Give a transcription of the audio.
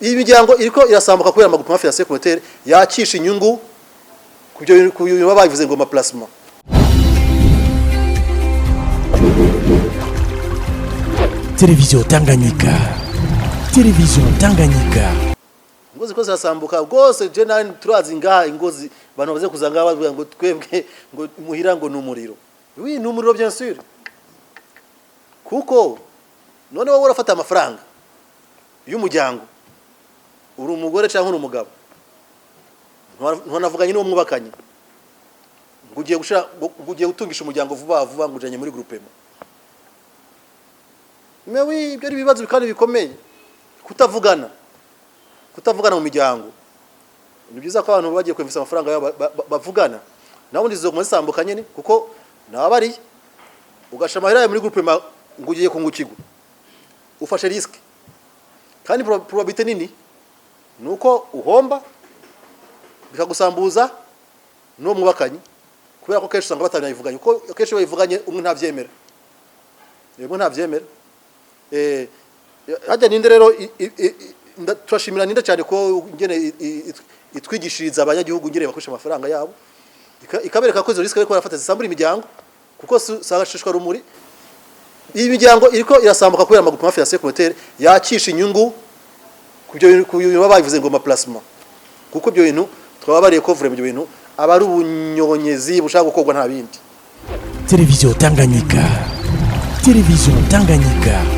iyi miryango iriko irasambuka kubera amagroupement financier communautaire yakisha inyungu kubyo baba bavuze ngo ma placement. Televiziyo Tanganyika. Televiziyo Tanganyika. Ngozi ko zasambuka gose je nani turazi ngaha ingozi bantu baze kuzanga bavuga ngo twebwe ngo muhira ngo numuriro. Oui, numuriro bien sûr. Kuko none wowe urafata amafaranga y'umuryango. Uri umugore cyangwa uri umugabo. Ntonavuganye n'uwo mwubakanye. Ngugiye gutungisha umuryango vuba vuba ngujanye muri groupement. Mais oui, ibyo bibazo bikandi bikomeye. Kutavugana mu miryango. Ni byiza ko abantu bagiye kwemvisa amafaranga yabo bavugana. Nabundi zo mu sambuka nyene kuko nabari ugashamahira muri groupement ngugiye kungukigwa. Ufashe risk. Kandi probabilité nini? Nuko uhomba bikagusambuza no mwubakanye kubera ko kenshi usanga batanayivuganye kuko kenshi bayivuganye umwe ntavyemera. Yego ntavyemera. Hajya ninde rero turashimira ninde cyane ko ngene itwigishiriza abanyagihugu ngire bakoresha amafaranga yabo ikabereka ko izo risk ariko barafata zisambura imiryango kuko sagashishwa rumuri iyi miryango iriko irasambuka kubera amagroupement financier communautaire yakisha inyungu kubyo baba bavuze ngo ma placement kuko byo bintu twababariye ko vraiment byo bintu abari ubunyonyezi bushaka gukorwa nta bindi. Televiziyo Tanganyika. Televiziyo Tanganyika.